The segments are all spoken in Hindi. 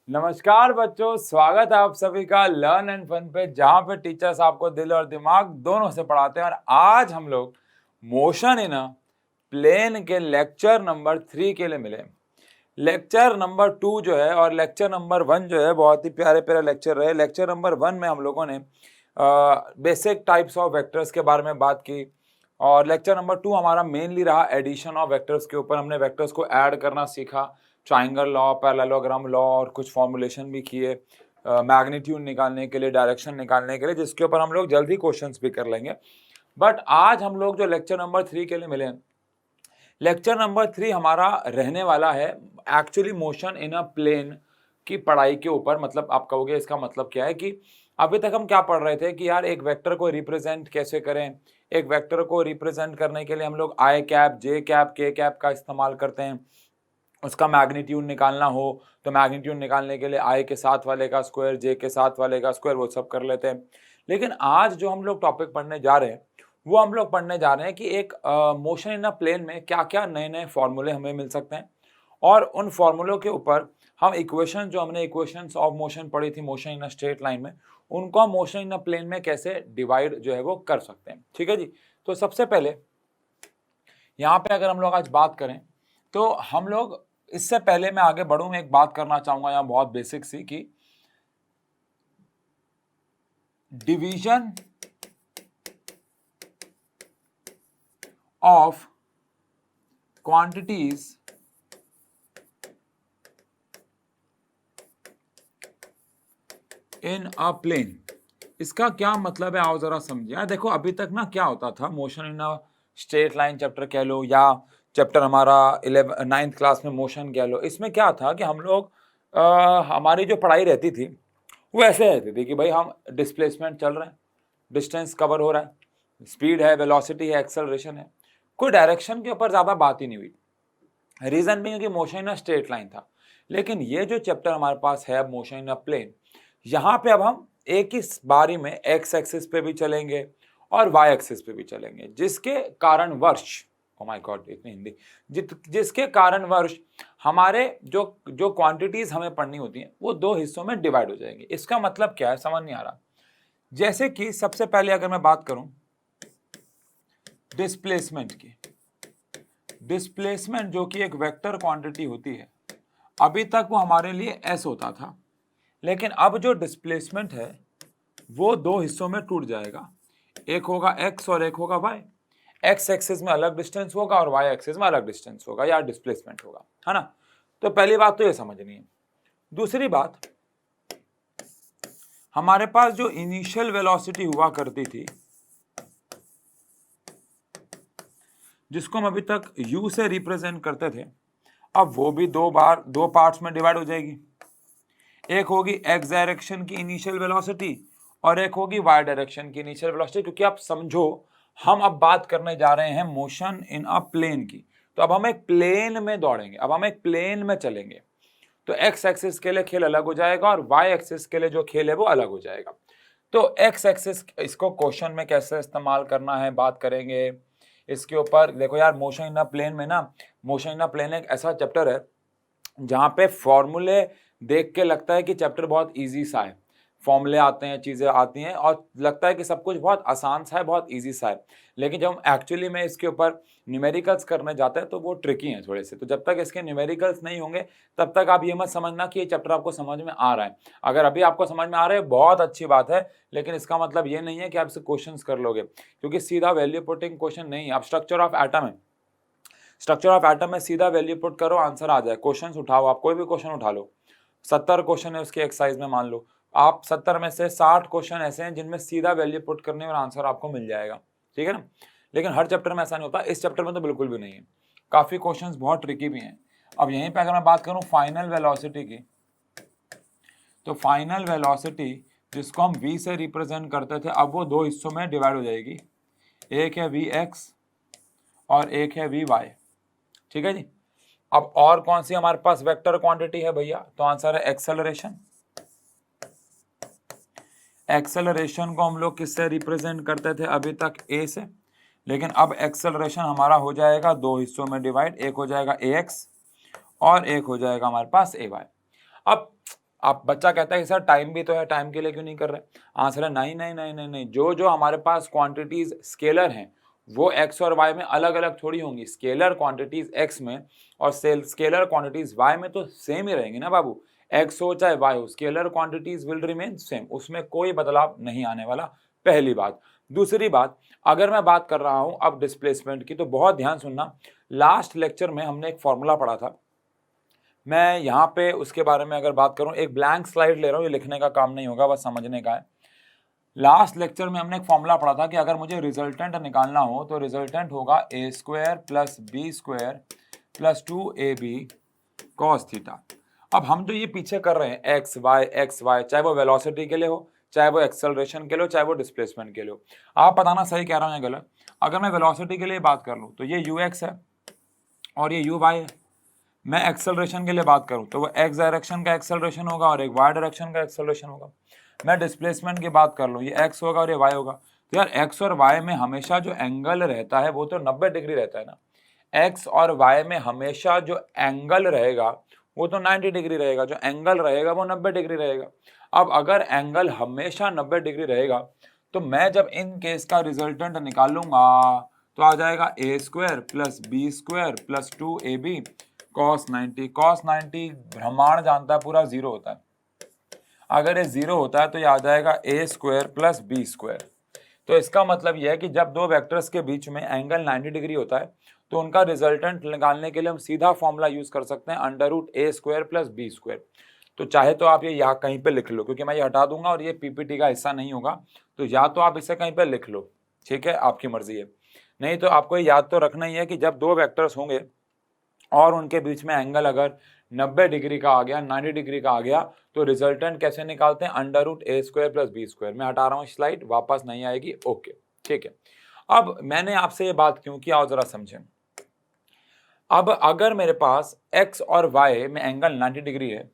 नमस्कार बच्चों, स्वागत है आप सभी का लर्न एंड फन पे, जहां पे टीचर्स आपको दिल और दिमाग दोनों से पढ़ाते हैं। और आज हम लोग मोशन इन अ प्लेन के लेक्चर नंबर 3 के लिए मिले। लेक्चर नंबर 2 जो है और लेक्चर नंबर 1 जो है बहुत ही प्यारे प्यारे लेक्चर रहे। लेक्चर नंबर 1 में हम लोगों ने बेसिक टाइप्स ऑफ वेक्टर्स के बारे में बात की और लेक्चर नंबर 2 हमारा मेनली रहा एडिशन ऑफ वेक्टर्स के ऊपर। हमने वेक्टर्स को ऐड करना सीखा, ट्राइंगल लॉ, पैरेललोग्राम लॉ और कुछ फॉर्मुलेशन भी किए मैग्नीट्यूड निकालने के लिए, डायरेक्शन निकालने के लिए, जिसके ऊपर हम लोग जल्दी क्वेश्चंस भी कर लेंगे। बट आज हम लोग जो लेक्चर नंबर 3 के लिए मिले, लेक्चर नंबर 3 हमारा रहने वाला है actually motion in a plane की पढ़ाई के ऊपर। मतलब आप कहोगे इसका मतलब क्या है कि अभी तक हम क्या पढ़ रहे थे कि यार एक वेक्टर को रिप्रेजेंट कैसे करें। एक वेक्टर को रिप्रेजेंट करने के लिए हम लोग आई कैप, जे कैप, के कैप का इस्तेमाल करते हैं। उसका मैग्नीट्यूड निकालना हो तो मैग्नीट्यूड निकालने के लिए आई के साथ वाले का स्क्वायर, जे के साथ वाले का स्क्वायर, वो सब कर लेते हैं। लेकिन आज जो हम लोग टॉपिक पढ़ने जा रहे हैं वो हम लोग पढ़ने जा रहे हैं कि एक मोशन इन अ प्लेन में क्या क्या नए नए फॉर्मूले हमें मिल सकते हैं और उन फॉर्मूलों के ऊपर हम इक्वेशन जो हमने इक्वेशंस ऑफ मोशन पढ़ी थी motion in a straight line में, उनको हम मोशन इन अ प्लेन में कैसे डिवाइड जो है वो कर सकते हैं। ठीक है जी। तो सबसे पहले यहाँ पे अगर हम लोग आज बात करें तो हम लोग, इससे पहले मैं आगे बढ़ूं, मैं एक बात करना चाहूंगा यहाँ बहुत बेसिक सी कि division of quantities in a plane, इसका क्या मतलब है आओ जरा समझिए। देखो अभी तक ना क्या होता था, motion in a straight line chapter कह लो या चैप्टर हमारा 9th क्लास में मोशन कह लो, इसमें क्या था कि हम लोग हमारी जो पढ़ाई रहती थी वो ऐसे रहती थी कि भाई हम डिस्प्लेसमेंट चल रहे हैं, डिस्टेंस कवर हो रहा है, स्पीड है, वेलोसिटी है, एक्सेलरेशन है, कोई डायरेक्शन के ऊपर ज़्यादा बात ही नहीं हुई। रीज़न भी कि motion in a straight line था। लेकिन ये जो चैप्टर हमारे पास है मोशन इन अ प्लेन, यहाँ पे अब हम एक ही बारी में एक्स एक्सिस पे भी चलेंगे और वाई एक्सिस पे भी चलेंगे, जिसके कारण वर्ष, ओ माय गॉड इतनी हिंदी, जिसके कारण वर्ष हमारे जो जो क्वांटिटीज हमें पढ़नी होती हैं वो दो हिस्सों में डिवाइड हो जाएंगे। इसका मतलब क्या है समझ नहीं आ रहा। जैसे कि सबसे पहले अगर मैं बात करूं डिस्प्लेसमेंट की, डिस्प्लेसमेंट जो कि एक वेक्टर क्वांटिटी होती है, अभी तक वो हमारे लिए एस होता था, लेकिन अब जो डिस्प्लेसमेंट है वो दो हिस्सों में टूट जाएगा। एक होगा एक्स और एक होगा वाई। एक्स एक्सिस में अलग डिस्टेंस होगा और वाई एक्सिस में अलग डिस्टेंस होगा या डिस्प्लेसमेंट होगा, है ना। तो पहली बात तो ये समझनी है। दूसरी बात, हमारे पास जो इनिशियल वेलोसिटी हुआ करती थी, जिसको हम अभी तक u से रिप्रेजेंट करते थे, अब वो भी दो पार्ट्स में डिवाइड हो जाएगी। एक होगी एक्स डायरेक्शन की इनिशियल वेलोसिटी और एक होगी वाई डायरेक्शन की इनिशियल वेलोसिटी। क्योंकि आप समझो हम अब बात करने जा रहे हैं मोशन इन अ प्लेन की, तो अब हम एक प्लेन में दौड़ेंगे, अब हम एक प्लेन में चलेंगे, तो एक्स एक्सिस के लिए खेल अलग हो जाएगा और वाई एक्सिस के लिए जो खेल है वो अलग हो जाएगा। तो एक्स एक्सिस इसको क्वेश्चन में कैसे इस्तेमाल करना है बात करेंगे इसके ऊपर। देखो यार मोशन इन अ प्लेन में ना, मोशन इन अ प्लेन एक ऐसा चैप्टर है जहाँ पे फॉर्मूले देख के लगता है कि चैप्टर बहुत इजी सा है, फॉर्मूले आते हैं, चीज़ें आती हैं और लगता है कि सब कुछ बहुत आसान सा है, बहुत इजी सा है। लेकिन जब हम एक्चुअली में इसके ऊपर न्यूमेरिकल्स करने जाते हैं तो वो ट्रिकी हैं थोड़े से। तो जब तक इसके न्यूमेरिकल्स नहीं होंगे तब तक आप ये मत समझना कि ये चैप्टर आपको समझ में आ रहा है। अगर अभी आपको समझ में आ रहा है बहुत अच्छी बात है, लेकिन इसका मतलब ये नहीं है कि आप इसे क्वेश्चन कर लोगे, क्योंकि सीधा वैल्यू पुटिंग क्वेश्चन नहीं है। आप स्ट्रक्चर ऑफ एटम है, स्ट्रक्चर ऑफ एटम में सीधा वैल्यू पुट करो, आंसर आ जाए। क्वेश्चन उठाओ, आप कोई भी क्वेश्चन उठा लो, 70 क्वेश्चन है उसके एक्सरसाइज में, मान लो आप 70 में से 60 क्वेश्चन ऐसे हैं जिनमें सीधा वैल्यू पुट करने और आंसर आपको मिल जाएगा, ठीक है ना। लेकिन हर चैप्टर में ऐसा नहीं होता, इस चैप्टर में तो बिल्कुल भी नहीं है, काफी क्वेश्चंस बहुत ट्रिकी भी हैं। अब यहीं पे अगर मैं बात करूं फाइनल वेलोसिटी की, तो फाइनल वेलोसिटी जिसको हम v से रिप्रेजेंट करते थे, अब वो दो हिस्सों में डिवाइड हो जाएगी, एक है vx और एक है vy, ठीक है जी। अब और कौन सी हमारे पास वेक्टर क्वांटिटी है भैया, तो आंसर है एक्सेलरेशन। एक्सेलरेशन को हम लोग किससे रिप्रेजेंट करते थे अभी तक, ए से, लेकिन अब एक्सेलरेशन हमारा हो जाएगा दो हिस्सों में डिवाइड, एक हो जाएगा ax और एक हो जाएगा हमारे पास ay। अब आप बच्चा कहता है कि सर टाइम भी तो है, टाइम के लिए क्यों नहीं कर रहे? आंसर है नहीं नहीं नहीं नहीं नहीं, जो जो हमारे पास क्वांटिटीज स्केलर हैं वो x और y में अलग अलग थोड़ी होंगी। स्केलर क्वांटिटीज x में और स्केलर क्वांटिटीज y में तो सेम ही रहेंगी ना बाबू, x हो चाहे y हो, scalar quantities will remain same, उसमें कोई बदलाव नहीं आने वाला, पहली बात। दूसरी बात, अगर मैं बात कर रहा हूं अब डिस्प्लेसमेंट की, तो बहुत ध्यान सुनना, लास्ट लेक्चर में हमने एक फॉर्मूला पढ़ा था, मैं यहाँ पे उसके बारे में अगर बात करूँ, एक ब्लैंक स्लाइड ले रहा हूँ, ये लिखने का काम नहीं होगा, बस समझने का है। लास्ट लेक्चर में हमने एक फॉर्मूला पढ़ा था कि अगर मुझे रिजल्टेंट निकालना हो तो रिजल्टेंट होगा a square plus b square plus 2ab cos theta. अब हम जो ये पीछे कर रहे हैं एक्स वाई, चाहे वो वेलोसिटी के लिए हो, चाहे वो एक्सेलरेशन के लिए हो, चाहे वो डिस्प्लेसमेंट के लिए हो, आप बताना सही कह रहा हूँ या गलत। अगर मैं वेलोसिटी के लिए बात कर लूँ तो ये ux है और ये uy है। मैं एक्सेलरेशन के लिए बात करूं तो वो एक्स डायरेक्शन का एक्सेलरेशन होगा और एक वाई डायरेक्शन का एक्सेलरेशन होगा। मैं डिस्प्लेसमेंट की बात कर लूं, ये एक्स होगा और ये वाई होगा। तो यार एक्स और वाई में हमेशा जो एंगल रहता है वो तो 90 डिग्री रहता है ना। एक्स और वाई में हमेशा जो एंगल रहेगा वो तो 90 डिग्री रहेगा, जो एंगल रहेगा वो 90 डिग्री रहेगा। अब अगर एंगल हमेशा 90 डिग्री रहेगा तो मैं जब इन केस का रिजल्टेंट निकालूंगा तो आ जाएगा a square plus b square plus 2ab cos 90। cos 90 ब्रह्मांड जानता है पूरा जीरो होता है, अगर ये जीरो होता है तो ये आ जाएगा a square plus b square. तो इसका मतलब यह है कि जब दो वेक्टर्स के बीच में एंगल 90 डिग्री होता है तो उनका रिजल्टेंट निकालने के लिए हम सीधा फॉर्मूला यूज कर सकते हैं अंडर रूट ए स्क्वायर प्लस बी स्क्वायर। तो चाहे तो आप ये यहाँ कहीं पे लिख लो, क्योंकि मैं ये हटा दूंगा और ये पीपीटी का हिस्सा नहीं होगा, तो या तो आप इसे कहीं पे लिख लो, ठीक है, आपकी मर्जी है। नहीं तो आपको याद तो रखना ही है कि जब दो वेक्टर्स होंगे और उनके बीच में एंगल अगर 90 डिग्री का आ गया, 90 डिग्री का आ गया, तो रिजल्टेंट कैसे निकालते हैं? अंडर रूट ए स्क्वायर प्लस बी स्क्वायर। मैं हटा रहा हूँ स्लाइड, वापस नहीं आएगी, ओके ठीक है। अब मैंने आपसे ये बात क्यों किया, और जरा समझें। अब अगर मेरे पास x और y में एंगल 90 डिग्री है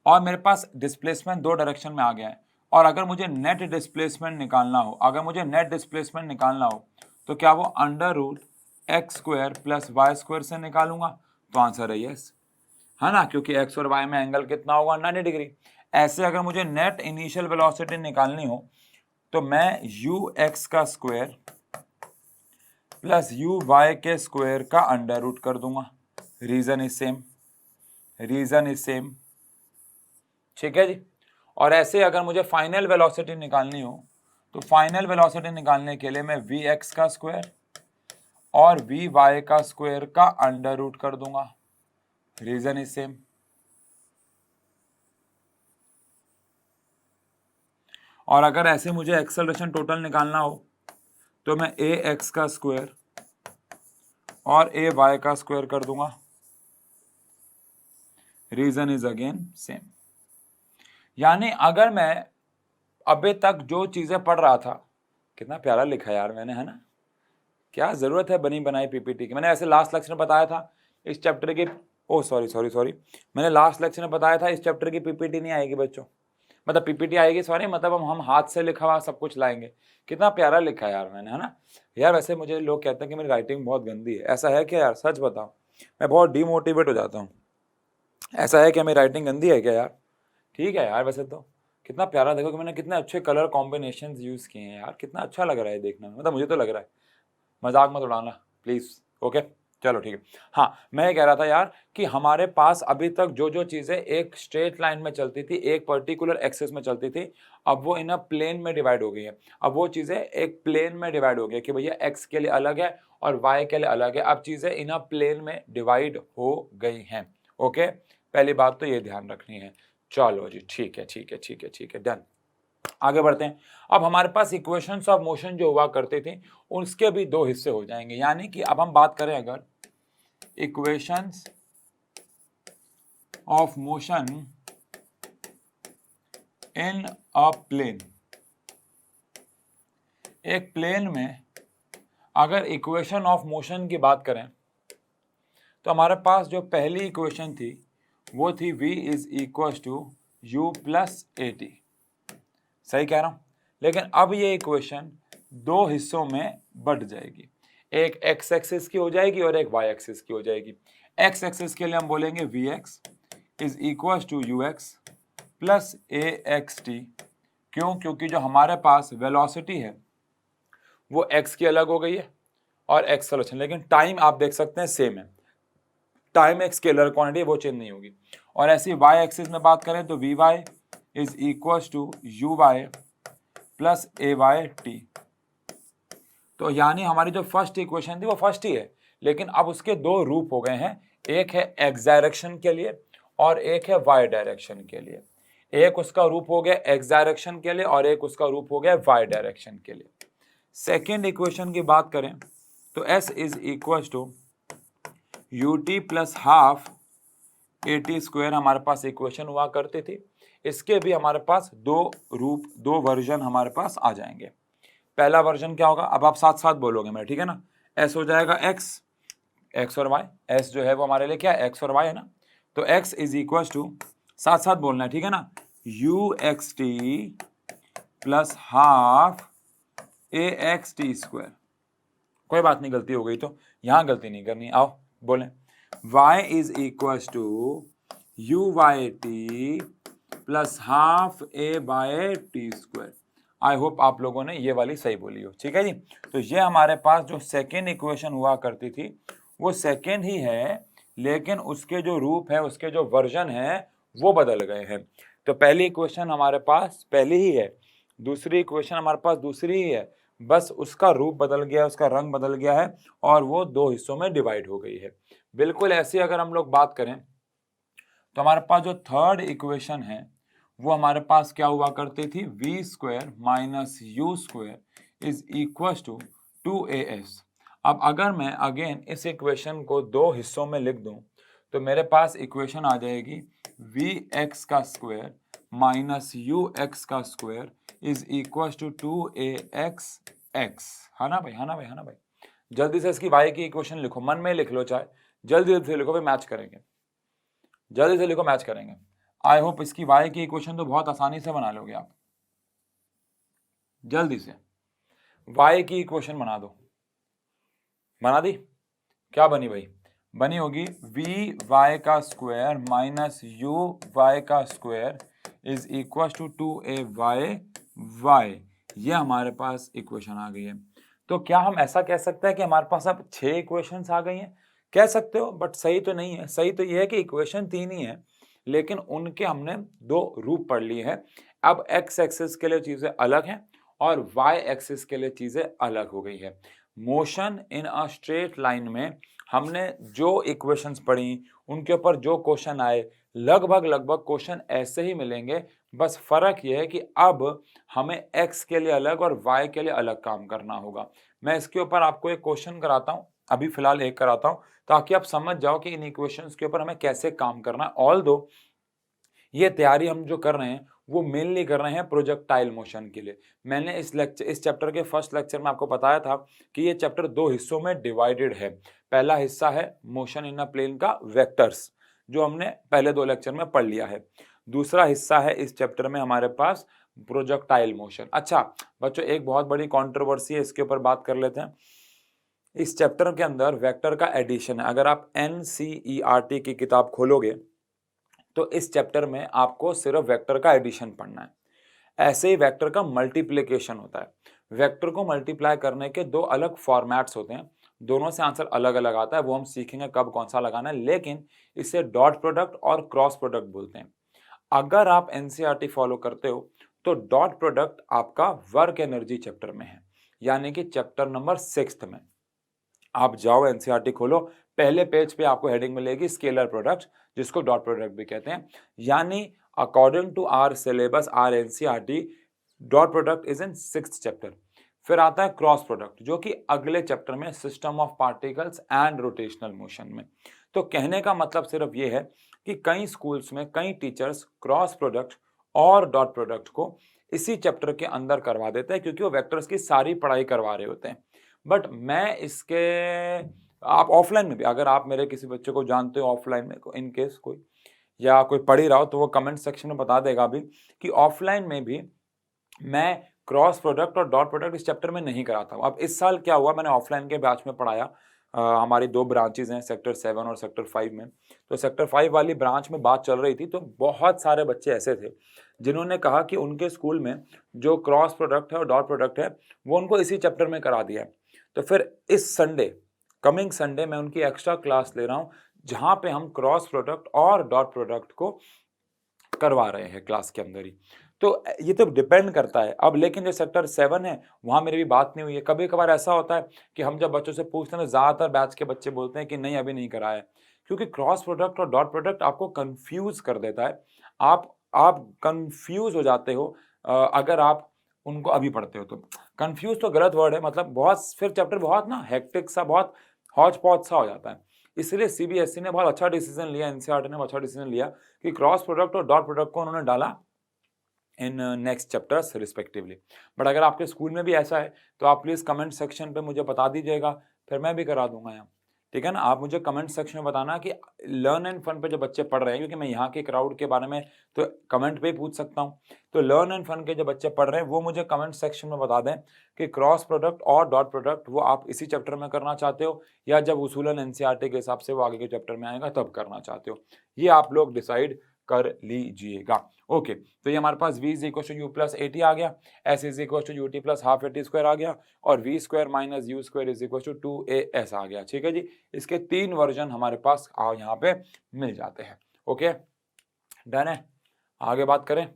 और मेरे पास डिस्प्लेसमेंट दो डायरेक्शन में आ गया है, और अगर मुझे नेट डिस्प्लेसमेंट निकालना हो, तो क्या वो under root x square plus y square से निकालूंगा? तो आंसर है यस, है ना, क्योंकि x और y में एंगल कितना होगा? 90 डिग्री। ऐसे अगर मुझे नेट इनिशियल वेलोसिटी निकालनी हो तो मैं ux का स्क्वायर प्लस uy के स्क्वायर का अंडर रूट कर दूंगा। रीजन इज सेम, ठीक है जी। और ऐसे अगर मुझे फाइनल वेलोसिटी निकालनी हो तो फाइनल वेलोसिटी निकालने के लिए मैं vx का स्क्वायर और vy का स्क्वायर का अंडर रूट कर दूंगा। Reason is same. और अगर ऐसे मुझे एक्सेलरेशन टोटल निकालना हो तो मैं ax का स्क्वायर और ay का स्क्वायर कर दूंगा। Reason is again same. यानी अगर मैं अभी तक जो चीजें पढ़ रहा था, कितना प्यारा लिखा यार मैंने, है ना, क्या जरूरत है बनी बनाई पीपीटी की। मैंने ऐसे लास्ट लेक्चर में बताया था इस चैप्टर की, सॉरी, मैंने लास्ट लेक्चर में बताया था इस चैप्टर की पीपीटी नहीं आएगी बच्चों, मतलब पीपीटी आएगी, सॉरी, मतलब हम हाथ से लिखा हुआ सब कुछ लाएंगे। कितना प्यारा लिखा है यार मैंने, है ना यार। वैसे मुझे लोग कहते हैं कि मेरी राइटिंग बहुत गंदी है, ऐसा है क्या यार? सच बताओ, मैं बहुत डीमोटिवेट हो जाता हूँ। ऐसा है क्या, मेरी राइटिंग गंदी है क्या यार? ठीक है यार। वैसे तो कितना प्यारा, देखो कि मैंने कितने अच्छे कलर कॉम्बिनेशन यूज किए हैं यार, कितना अच्छा लग रहा है देखने में, मतलब मुझे तो लग रहा है। मजाक मत उड़ाना प्लीज, ओके, चलो ठीक है। हाँ, मैं ये कह रहा था यार कि हमारे पास अभी तक जो जो चीजें एक स्ट्रेट लाइन में चलती थी, एक पर्टिकुलर एक्सिस में चलती थी, अब वो इन अ प्लेन में डिवाइड हो गई है। अब वो चीजें एक प्लेन में डिवाइड हो गई कि भैया एक्स के लिए अलग है और वाई के लिए अलग है। अब चीजें इन अ प्लेन में डिवाइड हो गई हैं, ओके। पहली बात तो ये ध्यान रखनी है। चलो जी, ठीक है, डन। आगे बढ़ते हैं। अब हमारे पास इक्वेशंस ऑफ मोशन जो हुआ करते थे उसके भी दो हिस्से हो जाएंगे। यानी कि अब हम बात करें अगर equations of motion in a plane, एक प्लेन में अगर इक्वेशन ऑफ मोशन की बात करें तो हमारे पास जो पहली इक्वेशन थी वो थी v is equal to u plus AT। सही कह रहा हूं? लेकिन अब ये इक्वेशन दो हिस्सों में बढ़ जाएगी, एक x एक्सिस की हो जाएगी और एक y एक्सिस की हो जाएगी। x एक्सिस के लिए हम बोलेंगे vx is equal to ux plus a x t. क्यों? क्योंकि जो हमारे पास वेलोसिटी है वो एक्स की अलग हो गई है और एक्सेलरेशन, लेकिन टाइम आप देख सकते हैं सेम है। टाइम एक स्केलर क्वांटिटी, वो चेंज नहीं होगी। और ऐसी वाई एक्सिस में बात करें तो v y is equal to u y plus a y t. तो यानी हमारी जो फर्स्ट इक्वेशन थी वो फर्स्ट ही है, लेकिन अब उसके दो रूप हो गए हैं, एक है एक्स डायरेक्शन के लिए और एक है वाई डायरेक्शन के लिए। एक उसका रूप हो गया एक्स डायरेक्शन के लिए और एक उसका रूप हो गया वाई डायरेक्शन के लिए। सेकेंड इक्वेशन की बात करें तो s is equal to u t plus half a t square हमारे पास इक्वेशन हुआ करती थी। इसके भी हमारे पास दो रूप, दो वर्जन हमारे पास आ जाएंगे। पहला वर्जन क्या होगा, अब आप साथ साथ बोलोगे मेरे, ठीक है ना। s हो जाएगा x और y, s जो है वो हमारे लिए क्या है, x और y है ना। तो x इज इक्वल टू, साथ साथ बोलना है, ठीक है ना, you x t plus half a x t square. कोई बात नहीं, गलती हो गई तो यहां गलती नहीं करनी, आओ बोलें। y is equal to u y t plus half a by t square. I hope आप लोगों ने ये वाली सही बोली हो, ठीक है जी। तो ये हमारे पास जो सेकेंड इक्वेशन हुआ करती थी वो सेकेंड ही है, लेकिन उसके जो रूप है, उसके जो वर्जन है वो बदल गए हैं। तो पहली इक्वेशन हमारे पास पहली ही है, दूसरी इक्वेशन हमारे पास दूसरी ही है, बस उसका रूप बदल गया है, उसका रंग बदल गया है और वो दो हिस्सों में डिवाइड हो गई है। बिल्कुल ऐसी अगर हम लोग बात करें तो हमारे पास जो थर्ड इक्वेशन है वो हमारे पास क्या हुआ करती थी, v square minus u square is equal to 2as। अब अगर मैं अगेन इस इक्वेशन को दो हिस्सों में लिख दूं तो मेरे पास इक्वेशन आ जाएगी वी एक्स का स्क्वायर माइनस यू एक्स का square is equal to 2ax x। है ना भाई, है ना भाई, है ना भाई। जल्दी से इसकी y की इक्वेशन लिखो, मन में लिख लो, चाहे जल्दी जल्दी से लिखो भाई, मैच करेंगे, जल्दी से लिखो, मैच करेंगे। आई होप इसकी y की इक्वेशन तो बहुत आसानी से बना लोगे आप, जल्दी से y की इक्वेशन बना दो। बना दी? क्या बनी भाई? बनी होगी वी वाई का स्क्वायर माइनस यू वाई का square is equal to 2ay ये हमारे पास इक्वेशन आ गई है। तो क्या हम ऐसा कह सकते हैं कि हमारे पास अब 6 इक्वेशंस आ गई हैं? कह सकते हो, बट सही तो नहीं है। सही तो ये है कि इक्वेशन 3 ही है, लेकिन उनके हमने दो रूप पढ़ लिए हैं। अब एक्स एक्सिस के लिए चीजें अलग हैं और वाई एक्सिस के लिए चीजें अलग हो गई है। Motion in a straight line में हमने जो इक्वेशंस पढ़ी, उनके ऊपर जो क्वेश्चन आए, लगभग लगभग क्वेश्चन ऐसे ही मिलेंगे। बस फर्क यह है कि अब हमें x के लिए अलग और y के लिए अलग काम करना होगा। मैं इसके ऊपर आपको एक क्वेश्चन कराता हूं, अभी फिलहाल एक कराता हूं, ताकि आप समझ जाओ कि इन इक्वेशंस के ऊपर हमें कैसे काम करना है। ऑल्दो ये तैयारी हम जो कर रहे हैं वो मेनली कर रहे हैं प्रोजेक्टाइल मोशन के लिए। मैंने इस चैप्टर के फर्स्ट लेक्चर में आपको बताया था कि ये चैप्टर दो हिस्सों में डिवाइडेड है। पहला हिस्सा है मोशन इन अ प्लेन का वेक्टर्स, जो हमने पहले दो लेक्चर में पढ़ लिया है। दूसरा हिस्सा है इस चैप्टर में हमारे पास प्रोजेक्टाइल मोशन। अच्छा बच्चों, एक बहुत बड़ी कंट्रोवर्सी है, इसके ऊपर बात कर लेते हैं। इस चैप्टर के अंदर वेक्टर का एडिशन है। अगर आप NCERT की किताब खोलोगे तो इस चैप्टर में आपको सिर्फ वेक्टर का एडिशन पढ़ना है। ऐसे ही वेक्टर का मल्टीप्लिकेशन होता है। वेक्टर को मल्टीप्लाई करने के दो अलग फॉर्मेट्स होते हैं, दोनों से आंसर अलग अलग आता है, वो हम सीखेंगे कब कौन सा लगाना है, लेकिन इसे डॉट प्रोडक्ट और क्रॉस प्रोडक्ट बोलते हैं। अगर आप NCERT फॉलो करते हो तो डॉट प्रोडक्ट आपका वर्क एनर्जी चैप्टर में है, यानी कि चैप्टर नंबर 6 में। आप जाओ NCERT खोलो, पहले पेज पे आपको हेडिंग मिलेगी स्केलर प्रोडक्ट, जिसको डॉट प्रोडक्ट भी कहते हैं। यानी according to our syllabus, or NCERT, dot product is in 6th chapter. फिर आता है क्रॉस प्रोडक्ट, जो कि अगले चैप्टर में system of particles and rotational motion में। तो कहने का मतलब सिर्फ ये है कि कई स्कूल्स में कई टीचर्स क्रॉस प्रोडक्ट और डॉट प्रोडक्ट को इसी चैप्टर के अंदर करवा देते हैं, क्योंकि वो वेक्टर्स की सारी पढ़ाई करवा रहे होते हैं। बट मैं इसके, आप ऑफलाइन में भी, अगर आप मेरे किसी बच्चे को जानते हो ऑफलाइन में, इन केस कोई या कोई पढ़ ही रहा हो, तो वो कमेंट सेक्शन में बता देगा अभी कि ऑफलाइन में भी मैं क्रॉस प्रोडक्ट और डॉट प्रोडक्ट इस चैप्टर में नहीं कराता हूँ। अब इस साल क्या हुआ, मैंने ऑफलाइन के बैच में पढ़ाया, हमारी 2 ब्रांचेज हैं सेक्टर 7 और सेक्टर 5 में। तो सेक्टर 5 वाली ब्रांच में बात चल रही थी, तो बहुत सारे बच्चे ऐसे थे जिन्होंने कहा कि उनके स्कूल में जो क्रॉस प्रोडक्ट है और डॉट प्रोडक्ट है वो उनको इसी चैप्टर में करा दिया है। तो फिर इस संडे, कमिंग संडे, मैं उनकी एक्स्ट्रा क्लास ले रहा हूँ जहाँ पे हम क्रॉस प्रोडक्ट और डॉट प्रोडक्ट को करवा रहे हैं क्लास के अंदर ही। तो ये तो डिपेंड करता है। अब लेकिन जो सेक्टर 7 है वहाँ मेरी भी बात नहीं हुई है। कभी कभार ऐसा होता है कि हम जब बच्चों से पूछते हैं तो ज़्यादातर बैच के बच्चे बोलते हैं कि नहीं अभी नहीं कराया है, क्योंकि क्रॉस प्रोडक्ट और डॉट प्रोडक्ट आपको कंफ्यूज कर देता है। आप कंफ्यूज हो जाते हो अगर आप उनको अभी पढ़ते हो तो। कंफ्यूज तो गलत वर्ड है, मतलब बहुत फिर चैप्टर बहुत ना हेक्टिक सा, बहुत हौच पौच सा हो जाता है। इसलिए सीबीएसई ने बहुत अच्छा डिसीजन लिया, एनसीईआरटी ने बहुत अच्छा डिसीजन लिया कि क्रॉस प्रोडक्ट और डॉट प्रोडक्ट को उन्होंने डाला in next chapters respectively. But अगर आपके स्कूल में भी ऐसा है तो आप प्लीज़ कमेंट सेक्शन पे मुझे बता दीजिएगा, फिर मैं भी करा दूंगा यहाँ। ठीक है ना, आप मुझे कमेंट सेक्शन में बताना कि लर्न एंड फन पे जो बच्चे पढ़ रहे हैं, क्योंकि मैं यहाँ के क्राउड के बारे में तो कमेंट पे ही पूछ सकता हूँ। तो लर्न एंड फन के जो बच्चे पढ़ रहे हैं वो मुझे कमेंट सेक्शन में बता दें कि क्रॉस प्रोडक्ट और डॉट प्रोडक्ट वो आप इसी चैप्टर में करना चाहते हो या जब उसूलन एनसीईआरटी के हिसाब से वो आगे के चैप्टर में आएगा तब करना चाहते हो। ये आप लोग डिसाइड कर लीजिएगा। ओके, तो ये हमारे पास v is equal to u plus a t आ गया, s is equal to u t plus half a t square आ गया, और v square minus u square is equal to 2as आ गया। ठीक है जी, इसके 3 वर्जन हमारे पास यहाँ पे मिल जाते हैं। ओके, डन है। आगे बात करें,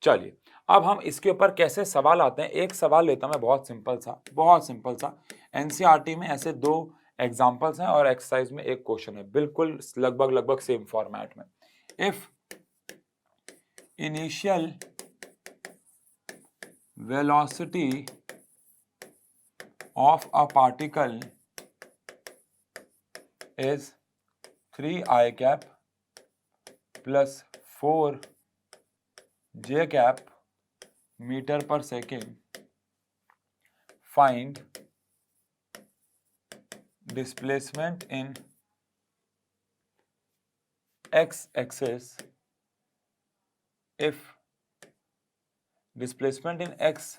चलिए अब हम इसके ऊपर कैसे सवाल आते हैं। एक सवाल लेता हूं मैं, बहुत सिंपल सा। एनसीईआरटी में ऐसे 2 एग्जांपल्स हैं और एक्सरसाइज में एक क्वेश्चन है, बिल्कुल लगभग सेम फॉर्मेट में। If initial velocity of a particle is 3 I cap plus 4 j cap meter per second, find displacement in x axis if displacement in x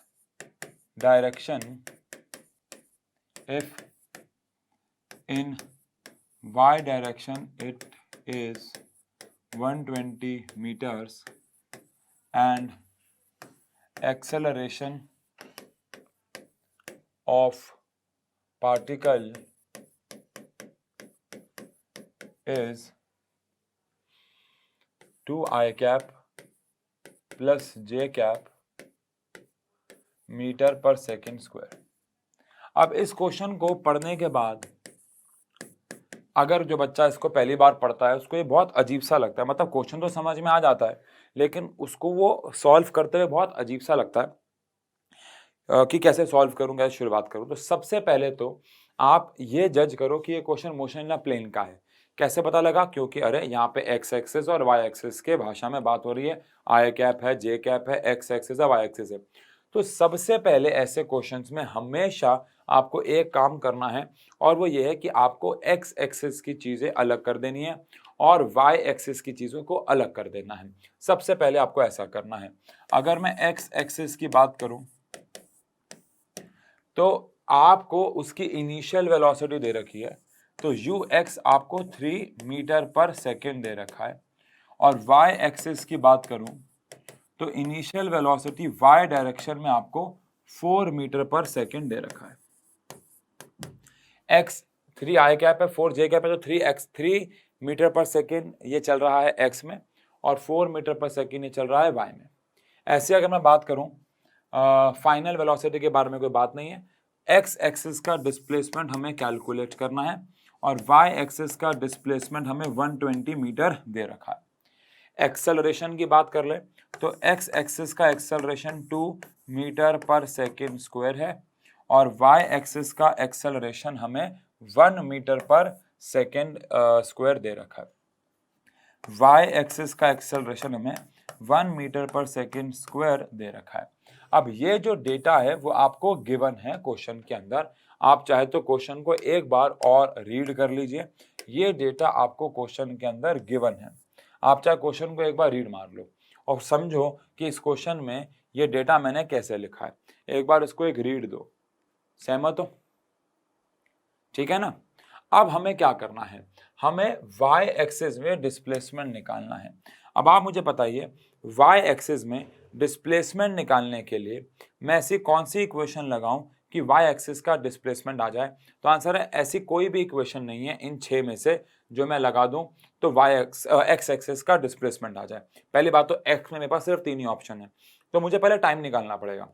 direction, if in y direction it is 120 meters and acceleration of particle is 2 I cap plus j cap metre per second square. अब इस क्वेश्चन को पढ़ने के बाद अगर जो बच्चा इसको पहली बार पढ़ता है उसको ये बहुत अजीब सा लगता है, मतलब क्वेश्चन तो समझ में आ जाता है लेकिन उसको वो सॉल्व करते हुए बहुत अजीब सा लगता है कि कैसे सॉल्व करूँ, कैसे शुरुआत करूँ। तो सबसे पहले तो आप ये जज करो कि ये क्वेश्चन मोशन या प्लेन का है। कैसे पता लगा? क्योंकि अरे यहाँ पे एक्स एक्सिस और वाई एक्सिस के भाषा में बात हो रही है, आई कैप है, जे कैप है, एक्स एक्सिस है, वाई एक्सिस है। तो सबसे पहले ऐसे क्वेश्चंस में हमेशा आपको एक काम करना है और वो ये है कि आपको एक्स एक्सिस की चीजें अलग कर देनी है और वाई एक्सिस की चीजों को अलग कर देना है। सबसे पहले आपको ऐसा करना है। अगर मैं एक्स एक्सिस की बात करूं तो आपको उसकी इनिशियल वेलोसिटी दे रखी है, तो ux आपको 3 मीटर पर सेकेंड दे रखा है। और y एक्सिस की बात करूं तो इनिशियल वेलोसिटी y डायरेक्शन में आपको 4 मीटर पर सेकेंड दे रखा है। x 3 i कैप है, 4 j कैप है, तो 3 मीटर पर सेकेंड ये चल रहा है x में और 4 मीटर पर सेकेंड ये चल रहा है y में। ऐसे अगर मैं बात करूं फाइनल वेलोसिटी के बारे में कोई बात नहीं है। x एक्सिस का डिस्प्लेसमेंट हमें कैलकुलेट करना है और y एक्सिस का डिस्प्लेसमेंट हमें 120 मीटर दे रखा है। एक्सेलरेशन की बात कर ले तो x एक्सिस का acceleration 2 metre per second square है और y एक्सिस का एक्सेलरेशन हमें 1 मीटर पर सेकेंड स्क्वायर दे रखा है। y एक्सिस का एक्सेलरेशन हमें 1 मीटर पर सेकेंड स्क्वायर दे रखा है। अब ये जो डेटा है वो आपको गिवन है क्वेश्चन के अंदर। आप चाहे तो क्वेश्चन को एक बार और रीड कर लीजिए, ये डेटा आपको क्वेश्चन के अंदर गिवन है। आप चाहे क्वेश्चन को एक बार रीड मार लो और समझो कि इस क्वेश्चन में ये डेटा मैंने कैसे लिखा है। एक बार इसको एक रीड दो, सहमत हो? ठीक है ना? अब हमें क्या करना है, हमें y एक्सिस में डिस्प्लेसमेंट निकालना है। अब आप मुझे बताइए y एक्सिस में डिस्प्लेसमेंट निकालने के लिए मैं ऐसी कौन सी इक्वेशन लगाऊं कि y एक्सिस का डिस्प्लेसमेंट आ जाए। तो आंसर है ऐसी कोई भी इक्वेशन नहीं है इन 6 में से जो मैं लगा दूं तो x एक्सिस का डिस्प्लेसमेंट आ जाए। पहली बात तो x में मेरे पास सिर्फ 3 ही ऑप्शन है, तो मुझे पहले टाइम निकालना पड़ेगा।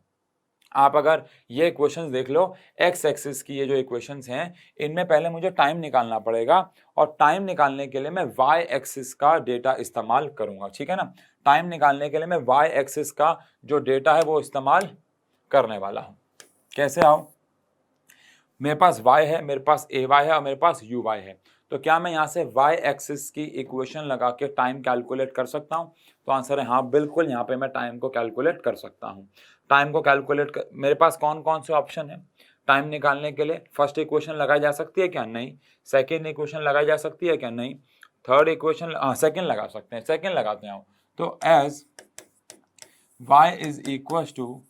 आप अगर ये इक्वेशंस देख लो, एक्स एक्सिस की ये जो इक्वेशंस हैं इनमें पहले मुझे टाइम निकालना पड़ेगा, और टाइम निकालने के लिए मैं वाई एक्सिस का डेटा इस्तेमाल करूंगा, ठीक है ना। टाइम निकालने के लिए मैं वाई एक्सिस का जो डेटा है वो इस्तेमाल करने वाला हूं। कैसे आओ, मेरे पास y है, मेरे पास ay है और मेरे पास uy है, तो क्या मैं यहाँ से y एक्सिस की इक्वेशन लगा के टाइम कैलकुलेट कर सकता हूँ। तो आंसर है हाँ, बिल्कुल यहाँ पे मैं टाइम को कैलकुलेट कर सकता हूँ। टाइम को कैलकुलेट मेरे पास कौन कौन से ऑप्शन है टाइम निकालने के लिए। फर्स्ट इक्वेशन लगाई जा सकती है क्या, नहीं। सेकेंड इक्वेशन लगाई जा सकती है क्या, नहीं। थर्ड इक्वेशन सेकेंड लगा सकते हैं, सेकेंड लगाते हैं। तो as y is equal to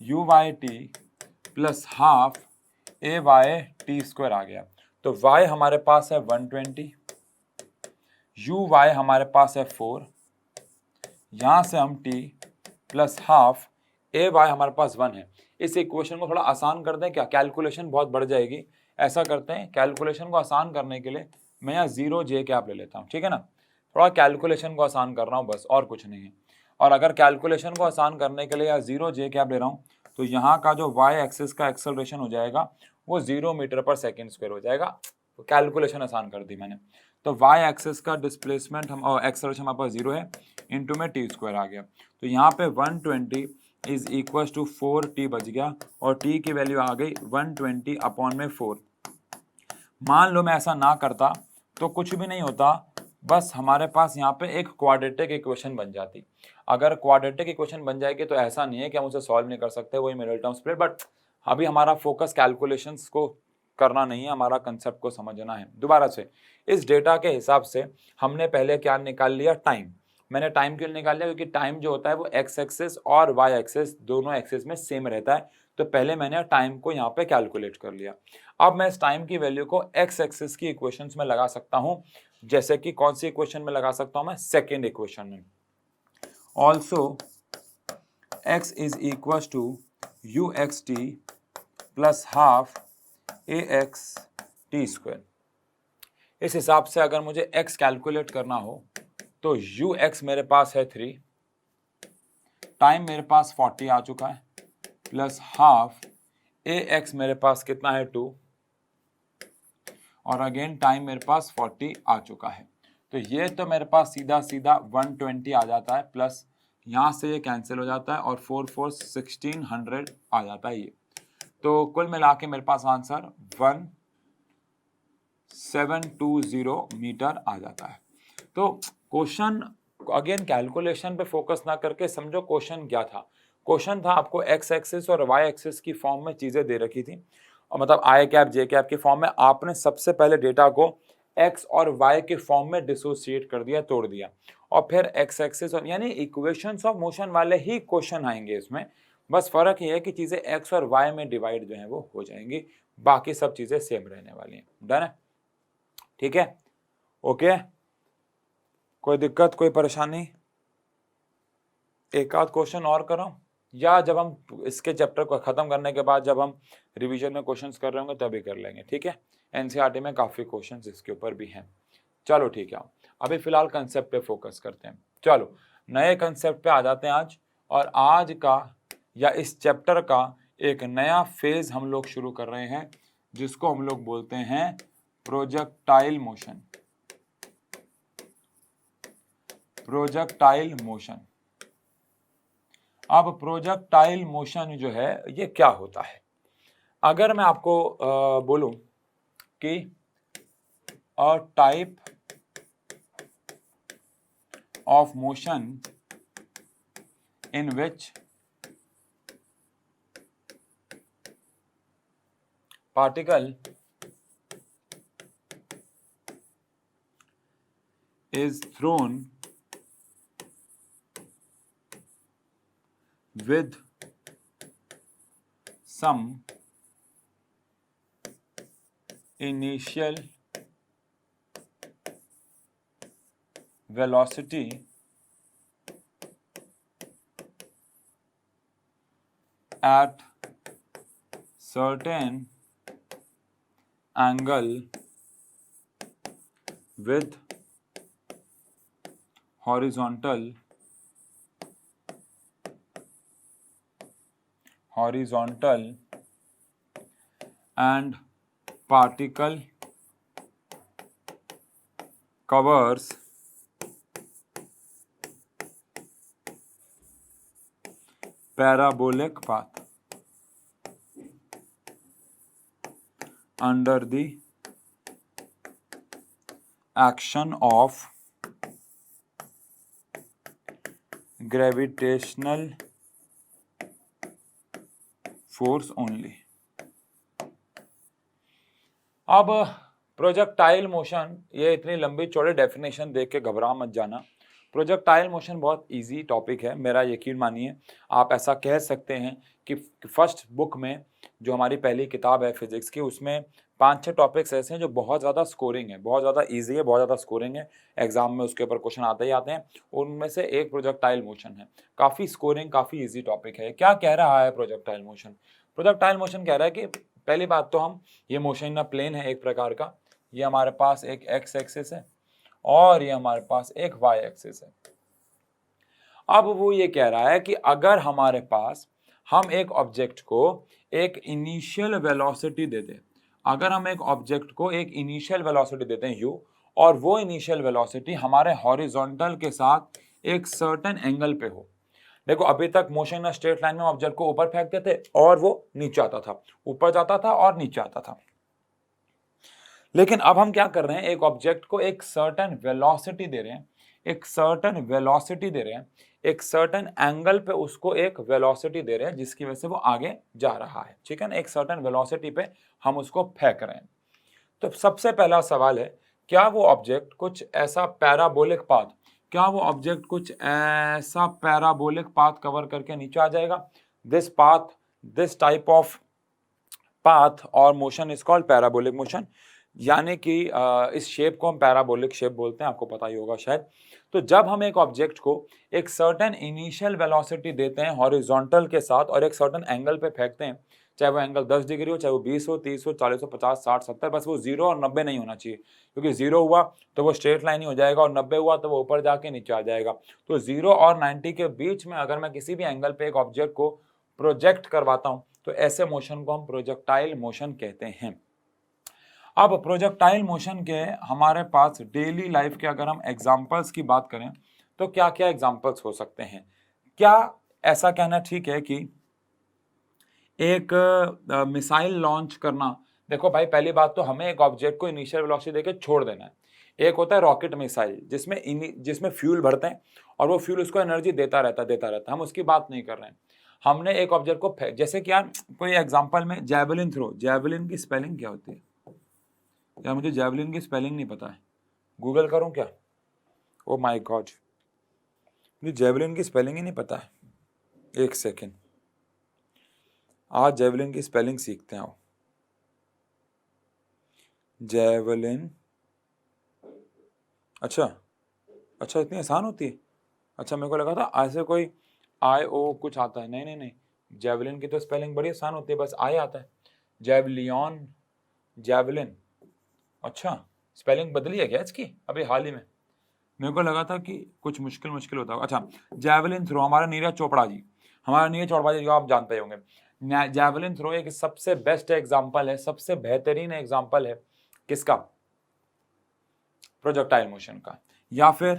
u y t plus half a y t square आ गया। तो y हमारे पास है 120, यू वाई हमारे पास है 4, यहां से हम t plus half a Y हमारे पास 1 है। इस इक्वेशन को थोड़ा आसान कर दें क्या, कैलकुलेशन बहुत बढ़ जाएगी। ऐसा करते हैं, कैलकुलेशन को आसान करने के लिए मैं यहाँ 0 j कैप ले लेता हूँ, ठीक है ना। थोड़ा कैलकुलेशन को आसान कर रहा हूँ बस, और कुछ नहीं है। और अगर कैलकुलेशन को आसान करने के लिए यहाँ 0 j कैप ले रहा हूँ तो यहाँ का जो y एक्सिस का एक्सेलरेशन हो जाएगा वो 0 मीटर पर सेकेंड स्क्वायर हो जाएगा। तो कैलकुलेशन आसान कर दी मैंने। तो y एक्सिस का डिस्प्लेसमेंट हम एक्सेलरेशन हमारे पास 0 है, इंटू में टी स्क्वायर आ गया। तो यहाँ पे 120 इज इक्वल टू 4t बच गया, और t की वैल्यू आ गई 120 अपॉन में 4। मान लो मैं ऐसा ना करता तो कुछ भी नहीं होता, बस हमारे पास यहाँ पे एक क्वाड्रेटिक इक्वेशन बन जाती। अगर क्वाड्रेटिक इक्वेशन बन जाएगी तो ऐसा नहीं है कि हम उसे सॉल्व नहीं कर सकते, वही मिडिल टर्म स्प्लिट, बट अभी हमारा फोकस कैलकुलेशंस को करना नहीं है, हमारा कंसेप्ट को समझना है। दोबारा से इस डेटा के हिसाब से हमने पहले क्या निकाल लिया, टाइम। मैंने टाइम क्यों निकाल लिया, क्योंकि टाइम जो होता है वो एक्स एक्सिस और वाई एक्सिस दोनों एक्सिस में सेम रहता है। तो पहले मैंने टाइम को यहाँ पे कैलकुलेट कर लिया। अब मैं इस टाइम की वैल्यू को एक्स एक्सिस की इक्वेशंस में लगा सकता हूँ, जैसे कि कौन सी इक्वेशन में लगा सकता हूँ मैं, सेकेंड इक्वेशन में। Also x is equal to u x t plus half a x t square. इस हिसाब से अगर मुझे x कैलकुलेट करना हो तो यू एक्स मेरे पास है 3, टाइम मेरे पास 40 आ चुका है, प्लस हाफ ए एक्स मेरे पास कितना है 2, और अगेन टाइम मेरे पास 40 आ चुका है। तो ये तो मेरे पास सीधा सीधा 120 आ जाता है, प्लस यहाँ से ये कैंसिल हो जाता है और 4 4 1600 आ जाता है ये। तो कुल मिला के मेरे पास आंसर 1720 मीटर आ जाता है। तो क्वेश्चन अगेन कैलकुलेशन पे फोकस ना करके समझो क्वेश्चन क्या था। क्वेश्चन था आपको एक्स एक्सिस और वाई एक्सिस की फॉर्म में चीजें दे रखी थी, और मतलब आई कैप जे कैप की फॉर्म में आपने सबसे पहले डेटा को एक्स और वाई के फॉर्म में डिसोसिएट कर दिया, तोड़ दिया, और फिर एक्स एक्सिस और यानी इक्वेशंस ऑफ मोशन वाले ही क्वेश्चन आएंगे इसमें। बस फर्क ये है कि चीजें एक्स और वाई में डिवाइड जो है वो हो जाएंगी, बाकी सब चीजें सेम रहने वाली हैं। डन है, ठीक है, ओके। कोई दिक्कत, कोई परेशानी? एक आध क्वेश्चन और करो, या जब हम इसके चैप्टर को खत्म करने के बाद जब हम रिवीजन में क्वेश्चंस कर रहे होंगे तभी कर लेंगे, ठीक है। एनसीईआरटी में काफी क्वेश्चंस इसके ऊपर भी हैं। चलो ठीक है, अभी फिलहाल कंसेप्ट पे फोकस करते हैं। चलो नए कंसेप्ट पे आ जाते हैं आज, और आज का या इस चैप्टर का एक नया फेज हम लोग शुरू कर रहे हैं, जिसको हम लोग बोलते हैं प्रोजेक्टाइल मोशन। Projectile motion. अब प्रोजेक्टाइल मोशन जो है ये क्या होता है? अगर मैं आपको बोलूं कि a type of motion in which particle is thrown with some initial velocity at certain angle with horizontal and particle covers parabolic path under the action of gravitational force only। अब प्रोजेक्टाइल मोशन, ये इतनी लंबी चौड़ी डेफिनेशन देख के घबरा मत जाना। प्रोजेक्टाइल मोशन बहुत इजी टॉपिक है, मेरा यकीन मानिए। आप ऐसा कह सकते हैं कि फर्स्ट बुक में जो हमारी पहली किताब है फिजिक्स की, उसमें 5-6 टॉपिक्स ऐसे हैं जो बहुत ज़्यादा स्कोरिंग है, बहुत ज़्यादा इजी है, बहुत ज़्यादा स्कोरिंग है, एग्जाम में उसके ऊपर क्वेश्चन आते ही आते हैं। उनमें से एक प्रोजेक्टाइल मोशन है, काफ़ी स्कोरिंग, काफ़ी ईजी टॉपिक है। क्या कह रहा है प्रोजेक्टाइल मोशन? प्रोजेक्टाइल मोशन कह रहा है कि पहली बात तो हम, ये मोशन ना प्लेन है एक प्रकार का, ये हमारे पास एक एक्स एक्सिस है और ये हमारे पास एक वाई एक्सिस है। अब वो ये कह रहा है कि अगर हमारे पास हम एक ऑब्जेक्ट को एक इनिशियल वेलोसिटी दे दें, अगर हम एक ऑब्जेक्ट को एक इनिशियल वेलोसिटी देते हैं u, और वो इनिशियल वेलोसिटी हमारे हॉरिजॉन्टल के साथ एक सर्टेन एंगल पे हो। देखो अभी तक मोशन स्ट्रेट लाइन में ऑब्जेक्ट को ऊपर फेंकते थे और वो नीचे आता था, ऊपर जाता था और नीचे आता था। लेकिन अब हम क्या कर रहे हैं, एक ऑब्जेक्ट को एक सर्टेन वेलोसिटी दे रहे हैं, एक सर्टेन वेलोसिटी दे रहे हैं, एक सर्टेन एंगल पे उसको एक वेलोसिटी दे रहे हैं जिसकी वजह से वो आगे जा रहा है, ठीक है ना। एक सर्टेन वेलोसिटी पे हम उसको फेंक रहे हैं। तो सबसे पहला सवाल है, क्या वो ऑब्जेक्ट कुछ ऐसा पैराबोलिक पाथ, क्या वो ऑब्जेक्ट कुछ ऐसा पैराबोलिक पाथ कवर करके नीचे आ जाएगा? This path, this type of path और motion is called parabolic motion, यानी कि इस शेप को हम पैराबोलिक शेप बोलते हैं, आपको पता ही होगा शायद। तो जब हम एक ऑब्जेक्ट को एक सर्टेन इनिशियल वेलोसिटी देते हैं हॉरिजॉन्टल के साथ और एक सर्टेन एंगल पे फेंकते हैं, चाहे वो एंगल 10 डिग्री हो, चाहे वो 20 हो, 30 हो, 40 हो, 50, 60, 70, बस वो 0 और 90 नहीं होना चाहिए, क्योंकि 0 हुआ तो वो स्ट्रेट लाइन ही हो जाएगा और 90 हुआ तो वो ऊपर जाके नीचे आ जाएगा। तो 0 और 90 के बीच में अगर मैं किसी भी एंगल पे एक ऑब्जेक्ट को प्रोजेक्ट करवाता हूँ तो ऐसे मोशन को हम प्रोजेक्टाइल मोशन कहते हैं। अब प्रोजेक्टाइल मोशन के हमारे पास डेली लाइफ के अगर हम एग्जांपल्स की बात करें तो क्या क्या एग्जांपल्स हो सकते हैं? क्या ऐसा कहना ठीक है कि एक मिसाइल लॉन्च करना, देखो भाई पहली बात तो हमें एक ऑब्जेक्ट को इनिशियल वेलोसिटी देके छोड़ देना है। एक होता है रॉकेट मिसाइल जिसमें फ्यूल भरते हैं और वो फ्यूल उसको एनर्जी देता रहता, हम उसकी बात नहीं कर रहे हैं। हमने एक ऑब्जेक्ट को, जैसे कि यार कोई एग्जाम्पल में जैवलिन थ्रो, जैवलिन की स्पेलिंग क्या होती है? क्या मुझे जैवलिन की स्पेलिंग नहीं पता है, गूगल करूं क्या? ओ माय गॉड, मुझे जैवलिन की स्पेलिंग ही नहीं पता है। एक सेकेंड, आज जैवलिन की स्पेलिंग सीखते हैं। जैवलिन, अच्छा इतनी आसान होती है? अच्छा मेरे को लगा था ऐसे कोई आई ओ कुछ आता है। नहीं, जैवलिन की तो स्पेलिंग बड़ी आसान होती है, बस आई आता है। जैवलियन, जैवलिन, अच्छा स्पेलिंग बदली है क्या इसकी अभी हाल ही में? मेरे को लगा था कि कुछ मुश्किल होता होगा। अच्छा, जैवलिन थ्रो, हमारा नीरज चोपड़ा जी जो आप जानते होंगे। जैवलिन थ्रो एक सबसे बेस्ट एग्जांपल है, सबसे बेहतरीन एग्जांपल है किसका? प्रोजेक्टाइल मोशन का। या फिर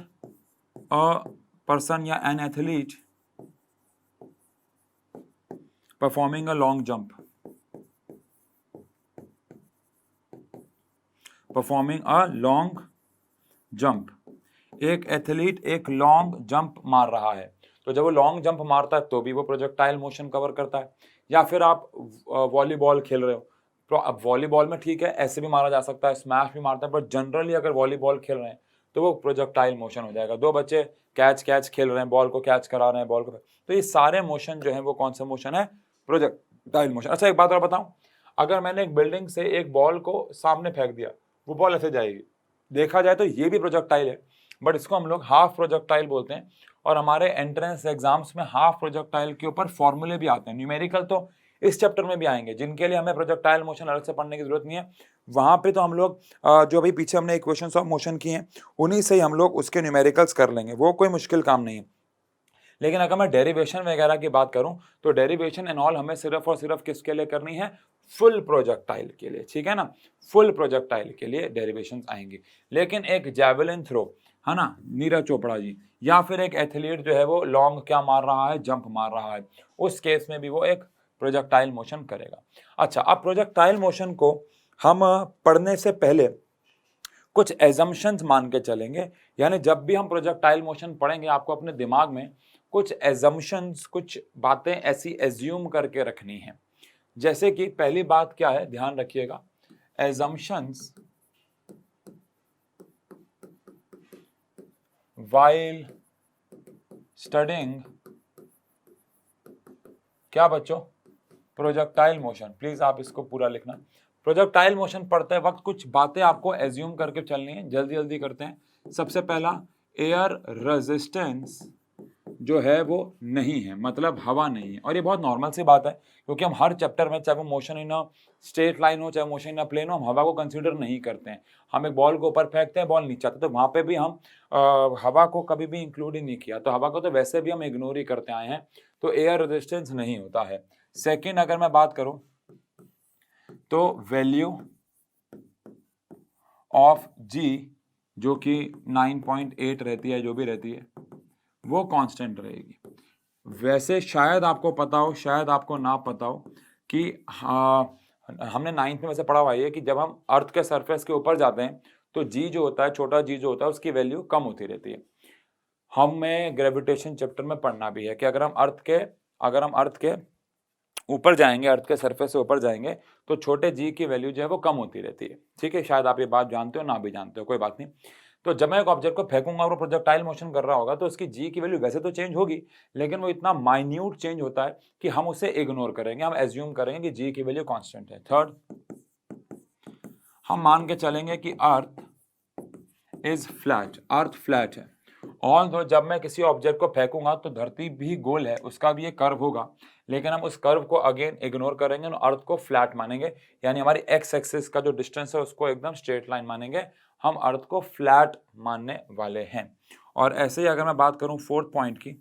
अ पर्सन या an athlete performing a long jump, performing a long jump, एक एथलीट एक लॉन्ग जंप मार रहा है, तो जब वो लॉन्ग जंप मारता है तो भी वो प्रोजेक्टाइल मोशन कवर करता है। या फिर आप वॉलीबॉल खेल रहे हो, तो अब वॉलीबॉल में ठीक है ऐसे भी मारा जा सकता है, स्मैश भी मारता है, बट जनरली अगर वॉलीबॉल खेल रहे हैं तो वो प्रोजेक्टाइल मोशन हो जाएगा। दो बच्चे कैच खेल रहे हैं, बॉल को कैच करा रहे हैं, बॉल को, तो ये सारे मोशन जो है वो कौन सा मोशन है? Projectile motion. अच्छा एक बात और बताऊं, अगर मैंने एक बिल्डिंग से एक बॉल को सामने फेंक दिया, वो बॉल ऐसे जाएगी, देखा जाए तो ये भी प्रोजेक्टाइल है। बट इसको हम लोग हाफ प्रोजेक्टाइल बोलते हैं। और हमारे एंट्रेंस एग्जाम्स में हाफ प्रोजेक्टाइल के ऊपर फॉर्मूले भी आते हैं। न्यूमेरिकल तो इस चैप्टर में भी आएंगे, जिनके लिए हमें प्रोजेक्टाइल मोशन अलग से पढ़ने की जरूरत नहीं है। वहां पे तो हम लोग जो अभी पीछे हमने इक्वेशंस ऑफ मोशन की हैं उन्हीं से ही हम लोग उसके न्यूमेरिकल्स कर लेंगे, वो कोई मुश्किल काम नहीं है। लेकिन अगर मैं डेरिवेशन वगैरह की बात करूं तो डेरिवेशन एंड ऑल हमें सिर्फ और सिर्फ किसके लिए करनी है, फुल प्रोजेक्टाइल के लिए, ठीक है ना। फुल प्रोजेक्टाइल के लिए डेरिवेशंस आएंगी। लेकिन एक जैवलिन थ्रो, है ना, नीरज चोपड़ा जी, या फिर एक एथलीट जो है वो लॉन्ग क्या मार रहा है, जंप मार रहा है, उस केस में भी वो एक प्रोजेक्टाइल मोशन करेगा। अच्छा, अब प्रोजेक्टाइल मोशन को हम पढ़ने से पहले कुछ एजम्पशंस मान के चलेंगे। यानी जब भी हम प्रोजेक्टाइल मोशन पढ़ेंगे आपको अपने दिमाग में कुछ एजम्पशंस, कुछ बातें ऐसी एज्यूम करके रखनी है। जैसे कि पहली बात क्या है, ध्यान रखिएगा, एजम्पशंस व्हाइल स्टडिंग क्या बच्चों, प्रोजेक्टाइल मोशन। प्लीज आप इसको पूरा लिखना। प्रोजेक्टाइल मोशन पढ़ते वक्त कुछ बातें आपको एज्यूम करके चलनी है, जल्दी जल्दी करते हैं। सबसे पहला, एयर रेजिस्टेंस जो है वो नहीं है, मतलब हवा नहीं है। और ये बहुत नॉर्मल सी बात है, क्योंकि हम हर चैप्टर में, चाहे वो motion in a straight line हो, चाहे मोशन इन अ प्लेन हो, हम हवा को कंसीडर नहीं करते हैं। हम एक बॉल को ऊपर फेंकते हैं, बॉल नीचे आता है, तो वहां पे भी हम हवा को कभी भी इंक्लूड ही नहीं किया, तो हवा को तो वैसे भी हम इग्नोर ही करते आए हैं, तो एयर रेजिस्टेंस नहीं होता है। सेकेंड, अगर मैं बात करूं तो वैल्यू ऑफ जी जो कि 9.8 रहती है, जो भी रहती है वो कांस्टेंट रहेगी। वैसे शायद आपको पता हो, शायद आपको ना पता हो कि हमने 9th में वैसे पढ़ा हुआ है कि जब हम अर्थ के सरफेस के ऊपर जाते हैं तो जी जो होता है, छोटा जी जो होता है, उसकी वैल्यू कम होती रहती है। हमें ग्रेविटेशन चैप्टर में पढ़ना भी है कि अगर हम अर्थ के ऊपर जाएंगे, अर्थ के सरफेस से ऊपर जाएंगे, तो छोटे जी की वैल्यू जो है वो कम होती रहती है। ठीक है, शायद आप ये बात जानते हो, ना भी जानते हो, कोई बात नहीं। तो जब मैं एक ऑब्जेक्ट को फेंकूंगा और वो प्रोजेक्टाइल मोशन कर रहा होगा तो उसकी जी की वैल्यू वैसे तो चेंज होगी, लेकिन वो इतना माइन्यूट चेंज होता है कि हम उसे इग्नोर करेंगे, हम एज्यूम करेंगे कि जी की वैल्यू कांस्टेंट है। थर्ड, हम मान के चलेंगे कि earth is flat, earth flat है। ऑल दो जब मैं किसी ऑब्जेक्ट को फेंकूंगा तो धरती भी गोल है, उसका भी एक कर्व होगा, लेकिन हम उस कर्व को अगेन इग्नोर करेंगे और अर्थ को फ्लैट मानेंगे। यानी हमारी एक्स एक्सिस का जो डिस्टेंस है उसको एकदम स्ट्रेट लाइन मानेंगे, हम अर्थ को फ्लैट मानने वाले हैं। और ऐसे ही अगर मैं बात करूं फोर्थ पॉइंट की,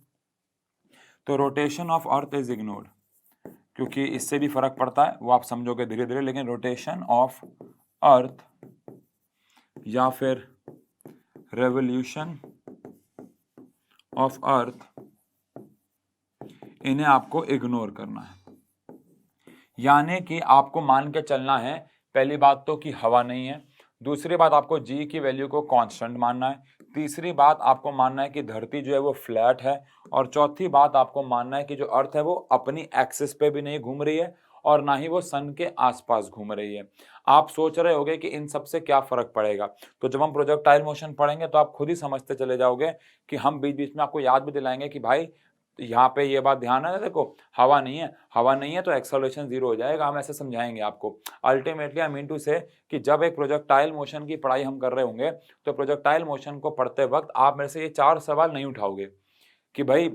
तो rotation of earth is ignored, क्योंकि इससे भी फर्क पड़ता है, वो आप समझोगे धीरे धीरे। लेकिन रोटेशन ऑफ अर्थ या फिर रेवोल्यूशन ऑफ अर्थ, इन्हें आपको इग्नोर करना है। यानी कि आपको मान के चलना है, पहली बात तो कि हवा नहीं है, दूसरी बात आपको जी की वैल्यू को कांस्टेंट मानना है, तीसरी बात आपको मानना है कि धरती जो है वो फ्लैट है, और चौथी बात आपको मानना है कि जो अर्थ है वो अपनी एक्सिस पे भी नहीं घूम रही है और ना ही वो सन के आसपास घूम रही है। आप सोच रहे होगे कि इन सब से क्या फर्क पड़ेगा, तो जब हम प्रोजेक्टाइल मोशन पढ़ेंगे तो आप खुद ही समझते चले जाओगे कि हम बीच बीच में आपको याद भी दिलाएंगे कि भाई यहाँ पे ये बात ध्यान है, देखो हवा नहीं है, हवा नहीं है तो एक्सेलरेशन जीरो हो जाएगा, हम ऐसे समझाएंगे आपको। अल्टीमेटली आई मीन टू से कि जब एक प्रोजेक्टाइल मोशन की पढ़ाई हम कर रहे होंगे तो प्रोजेक्टाइल मोशन को पढ़ते वक्त आप मेरे से ये 4 सवाल नहीं उठाओगे कि भाई,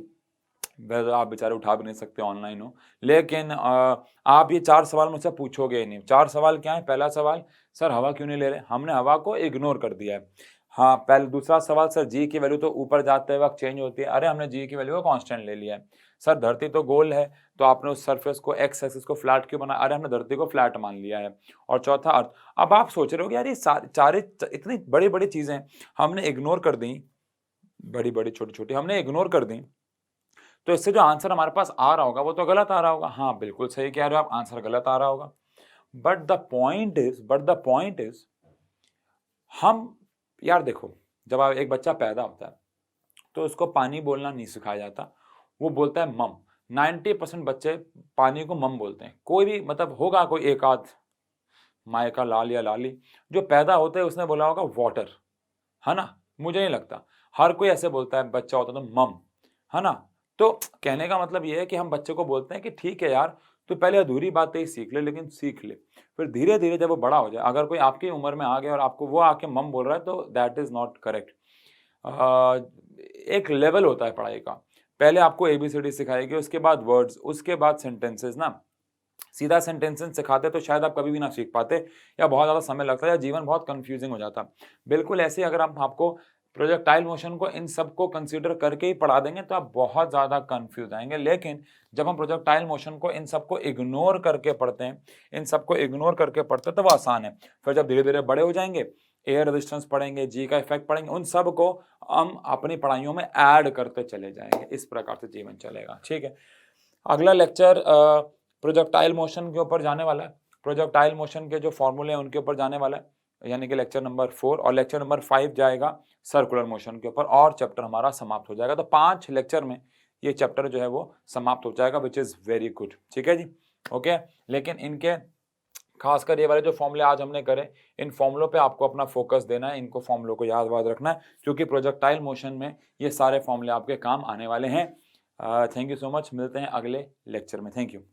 वैसे आप बेचारे उठा भी नहीं सकते, ऑनलाइन हो, लेकिन आप ये 4 सवाल मुझसे पूछोगे ही नहीं। 4 सवाल क्या है? पहला सवाल, सर हवा क्यों नहीं ले रहे, हमने हवा को इग्नोर कर दिया है। हाँ, पहले दूसरा सवाल, सर जी की वैल्यू तो ऊपर जाते वक्त चेंज होती है, अरे हमने जी की वैल्यू को कांस्टेंट ले लिया है। सर धरती तो गोल है, तो आपने उस सरफेस को, एक्स एक्सिस को फ्लैट क्यों बना, अरे हमने धरती को फ्लैट मान लिया है। और चौथा अर्थ। अब आप सोच रहे हो कि यार ये चार इतनी बड़ी बड़ी चीजें हमने इग्नोर कर दी, बड़ी बड़ी छोटी छोटी हमने इग्नोर कर दी, तो इससे जो आंसर हमारे पास आ रहा होगा वो तो गलत आ रहा होगा। हाँ बिल्कुल सही कह रहे हो आप, आंसर गलत आ रहा होगा। बट द पॉइंट इज हम, यार देखो, जब एक बच्चा पैदा होता है तो उसको पानी बोलना नहीं सिखाया जाता, वो बोलता है मम। 90% बच्चे पानी को मम बोलते हैं। कोई भी, मतलब होगा कोई एक आध माए का लाल या लाली जो पैदा होते है उसने बोला होगा वाटर, है ना। मुझे नहीं लगता हर कोई ऐसे बोलता है, बच्चा होता तो मम, है ना। तो कहने का मतलब ये है कि हम बच्चे को बोलते हैं कि ठीक है यार, तो पहले अधूरी बातें ही सीख ले, लेकिन सीख ले, फिर धीरे धीरे जब वो बड़ा हो जाए, अगर कोई आपकी उम्र में आ गया और आपको वो आके मम बोल रहा है तो दैट इज नॉट करेक्ट। एक लेवल होता है पढ़ाई का। पहले आपको ABCD सिखाएगी, उसके बाद वर्ड्स, उसके बाद सेंटेंसेस ना। सीधा सेंटेंसेस सिखाते तो शायद आप कभी भी ना सीख पाते, या बहुत ज़्यादा समय लगता है, या जीवन बहुत कंफ्यूजिंग हो जाता। बिल्कुल ऐसे अगर हम आपको प्रोजेक्टाइल मोशन को इन सब को कंसीडर करके ही पढ़ा देंगे तो आप बहुत ज़्यादा कंफ्यूज आएंगे। लेकिन जब हम प्रोजेक्टाइल मोशन को इन सबको इग्नोर करके पढ़ते हैं, इन सबको इग्नोर करके पढ़ते हैं, तो वो आसान है। फिर जब धीरे धीरे बड़े हो जाएंगे, एयर रेजिस्टेंस पढ़ेंगे, जी का इफेक्ट पढ़ेंगे, उन सब को हम अपनी पढ़ाइयों में ऐड करते चले जाएंगे। इस प्रकार से जीवन चलेगा। ठीक है, अगला लेक्चर प्रोजेक्टाइल मोशन के ऊपर जाने वाला है। प्रोजेक्टाइल मोशन के जो फॉर्मूले हैं उनके ऊपर जाने वाला है, यानी कि लेक्चर नंबर 4, और लेक्चर नंबर 5 जाएगा सर्कुलर मोशन के ऊपर, और चैप्टर हमारा समाप्त हो जाएगा। तो 5 लेक्चर में ये चैप्टर जो है वो समाप्त हो जाएगा, विच इज़ वेरी गुड। ठीक है जी, ओके। लेकिन इनके खासकर ये वाले जो फॉर्मूले आज हमने करे, इन फॉर्मूलों पे आपको अपना फोकस देना है, इनको फॉर्मूलों को याद रखना है, क्योंकि प्रोजेक्टाइल मोशन में ये सारे फॉर्मूले आपके काम आने वाले हैं। थैंक यू सो मच, मिलते हैं अगले लेक्चर में। Thank you.